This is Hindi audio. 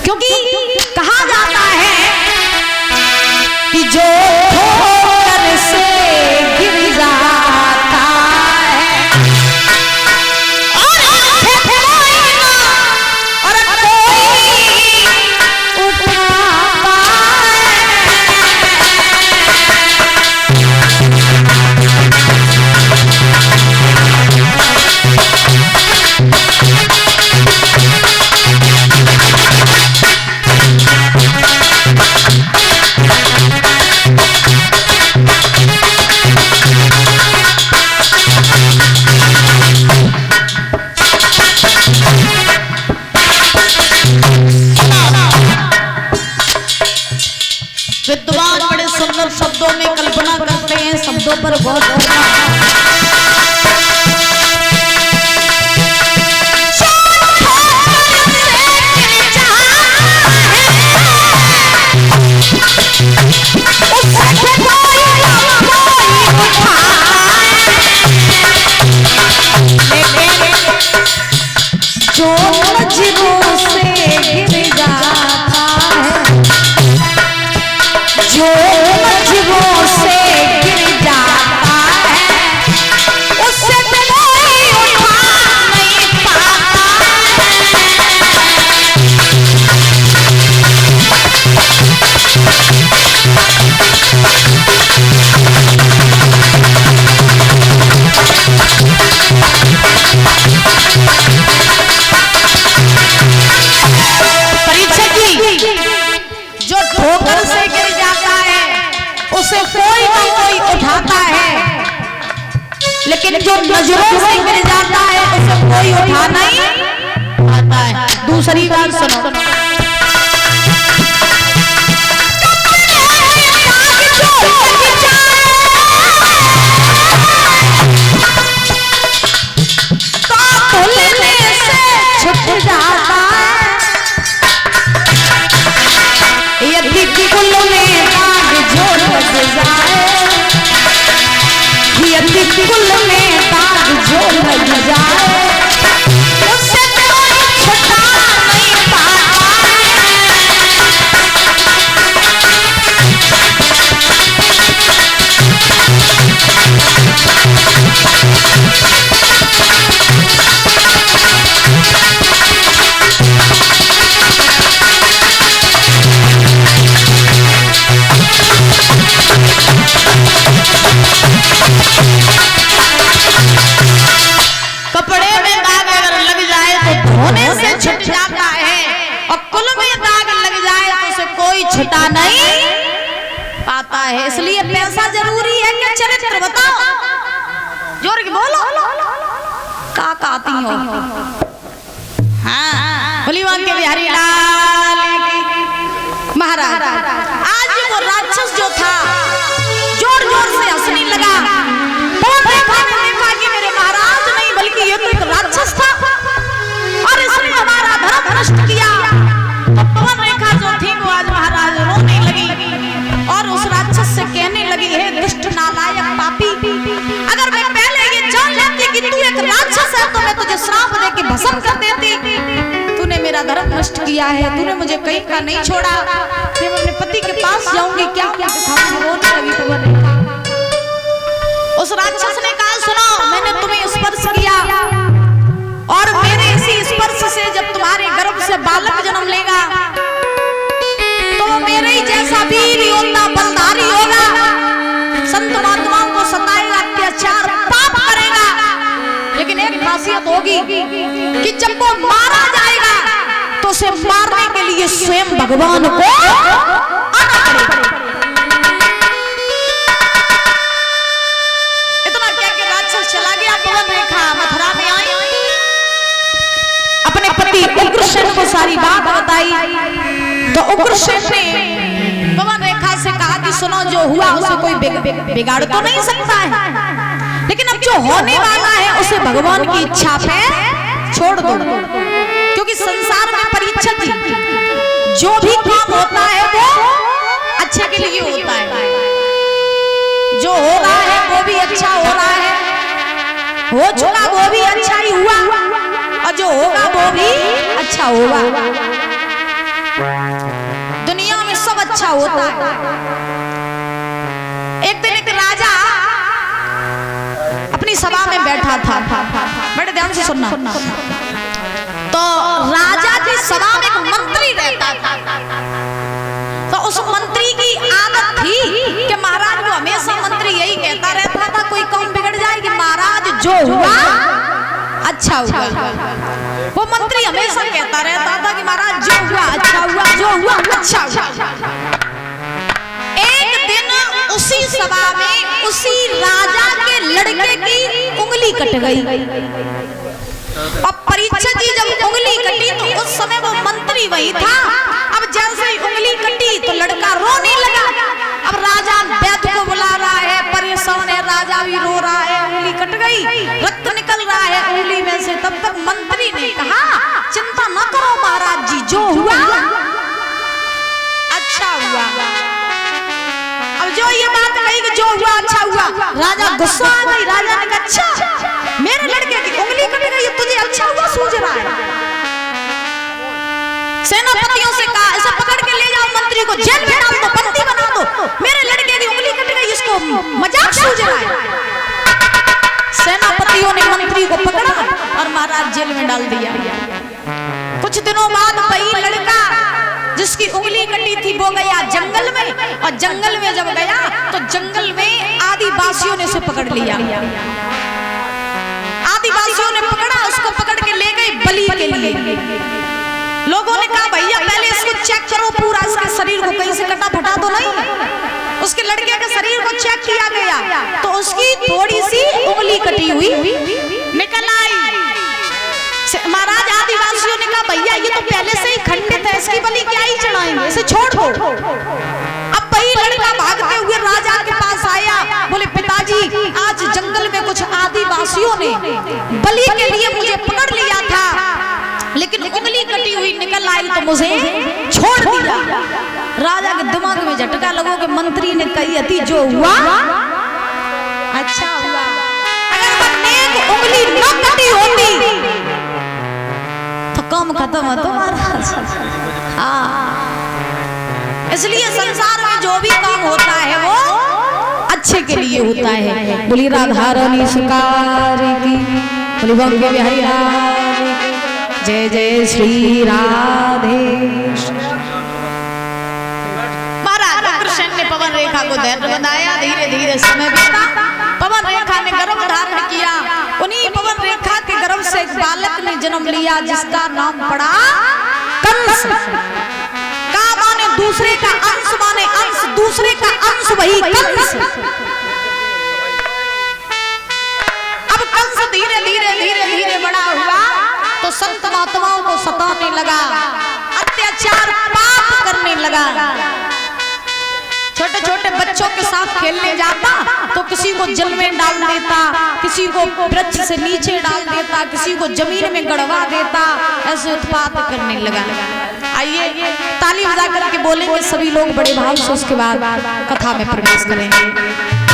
क्योंकि कहा जाता है कि जो ठोकर से गिर जाता है और कोई उठा विद्वान बड़े सुंदर शब्दों में कल्पना करते हैं, शब्दों पर गौर करना। जो नजरों से गिर जाता है, जो नजरों से गिर जाता है, उससे कोई उठा नहीं पाता उसे कोई ना कोई उठाता है, लेकिन जो नजरों से गिर जाता है उसे कोई उठा नहीं आता है। दूसरी बात सुनो, छुट जाता है यदि कुल में दाग जो लग जाए, यदि कुल में दाग जो लग जाए, उससे कोई छुटा नहीं पाता कपड़े में दाग अगर लग जाए तो धोने से छुट जाता है, और कुल में दाग लग जाए तो उसे कोई छुटा नहीं पाता है। इसलिए पैसा जरूरी है कि चरित्र बताओ, जोर के बोलो का आती हो। हाँ, भलीवान के बिहारी लाल महाराज, आज वो राक्षस जो था जोर जोर से हंसने लगा। बल्कि ये तो एक राक्षस था और इसने हमारा धर्म नष्ट किया। तो पवन रेखा जो थी वो आज महाराज रोने लगी और उस राक्षस से कहने लगी, हे दुष्ट नालायक पापी, अगर मैं पहले ये जान लेती कि तू एक राक्षस है तो मैं तुझे श्राप दे के भस्म कर देती। तूने मेरा धर्म नष्ट किया है, तूने मुझे कहीं का नहीं छोड़ा। मैं अपने पति के पास जाऊंगी, क्या रोने लगी पवन रेखा। उस राक्षस ने कहा, सुनो, मैंने तुम्हें स्पर्श किया और मेरे इसी स्पर्श से जब तुम्हारे गर्भ से बालक जन्म लेगा तो मेरे ही जैसा वीर योद्धा बलधारी होगा, संत महात्माओं को सताएगा, अत्याचार पाप करेगा। लेकिन एक खासियत होगी कि जब वो मारा जाएगा तो उसे मारने के लिए स्वयं भगवान को आना पड़ेगा। चला गया पवन रेखा, मथुरा में आई, अपने पति उग्रसेन को सारी बात बताई। तो उग्रसेन ने पवन रेखा से कहा कि सुनो, जो हुआ उसे कोई बिगाड़ तो नहीं सकता है, लेकिन अब जो होने वाला है उसे भगवान की इच्छा पे छोड़ दो, क्योंकि संसार में परीक्षा की जो भी काम होता है वो अच्छे के लिए होता है। जो हो रहा है वो भी अच्छा हो रहा है, हो चुका वो भी अच्छा ही हुआ और जो होगा वो भी अच्छा होगा। अच्छा होता है। एक दिन एक राजा अपनी सभा में बैठा था, बड़े ध्यान से सुनना। तो राजा की सभा में एक मंत्री रहता था। तो उस मंत्री की आदत थी कि महाराज को हमेशा मंत्री यही कहता रहता था, कोई काम बिगड़ जाए कि महाराज जो हुआ अच्छा हुआ। वो मंत्री हमेशा कहता रहता था कि महाराज जो हुआ अच्छा हुआ, जो हुआ अच्छा हुआ। एक दिन उसी सभा में उसी राजा के लड़के की उंगली कट गई। और परीक्षित जी जब उंगली कटी तो उस समय वो मंत्री वही था। अब जैसे ही उंगली कटी तो लड़का रोने लगा। अब राजा वैद्य को बुला रहा है, परेशान है, राजा भी रो रहा है, उंगली कट गई, रक्त निकल रहा है उंगली में से। तब तक मंत्री ने कहा, चिंता न करो महाराज जी, जो हुआ अच्छा हुआ। अब जो ये बात कही कि जो हुआ अच्छा हुआ, राजा गुस्सा आ गई। राजा ने कहा, अच्छा मेरे लड़के की उंगली कट गई, तुझे अच्छा हुआ सूझ रहा है? सेनापतियों से कहा, इसे पकड़ के ले जाओ, मंत्री को जेल में डाल दो, बंदी बना दो। मेरे लड़के की उंगली कट गई, इसको मजाक सूझ रहा है। सेनापतियों ने मंत्री को पकड़ा और महाराज जेल में डाल दिया। कुछ दिनों बाद वही लड़का जिसकी उंगली कटी थी वो गया जंगल में। और जंगल में जब गया तो जंगल में आदिवासियों ने उसे पकड़ लिया। आदिवासियों ने पकड़ा, उसको पकड़ के ले गए बलि के लिए। लोगों ने कहा, भैया पहले इसको चेक करो पूरा, इसके शरीर को कहीं से कटा फटा तो नहीं। उसके लड़के के शरीर को चेक किया गया तो उसकी थोड़ी सी उंगली कटी हुई निकल आई। महाराज आदिवासियों ने कहा, भैया ये तो पहले से ही खंडित है, इसकी बलि क्या ही चढ़ाएंगे, इसे छोड़ दो। अब वही लड़का भागते हुए राजा के पास आया, बोले पिताजी आज जंगल में कुछ आदिवासियों ने बलि के लिए मुझे पकड़ लिया था, लेकिन उंगली कटी हुई निकल आई तो मुझे छोड़ दिया। राजा के दिमाग में झटका लगो कि मंत्री ने कही थी जो हुआ अच्छा हुआ। अगर वो नेक उंगली न कटी होती तो काम खत्म होता महाराज। हाँ, इसलिए संसार में जो भी काम होता है वो अच्छे के लिए होता है। बोली राधा रानी सरकार की, बोली बंगे बिहारी लाल की, जय जय श्री राधे। महाराज कृष्ण ने पवन रेखा को धैर्य बनाया, धीरे धीरे समय बीता। पवन रेखा ने गर्भ धारण किया। उन्हीं पवन रेखा के गर्भ से एक बालक ने जन्म लिया जिसका नाम पड़ा कंस। का माने दूसरे का अंश, माने अंश दूसरे का अंश, वही कंस। अब कंस धीरे धीरे धीरे धीरे बड़ा हुआ तो संत महात्माओं को सताने लगा, अत्याचार पाप करने लगा। छोटे छोटे बच्चों के साथ खेलने जाता तो किसी को जल में डाल देता, किसी को वृक्ष से नीचे डाल देता, किसी को जमीन में गड़वा देता, ऐसे उत्पात करने लगा। आइए ताली बजा करके बोलेंगे सभी लोग बड़े भाव से, उसके बाद कथा में प्रवेश करेंगे।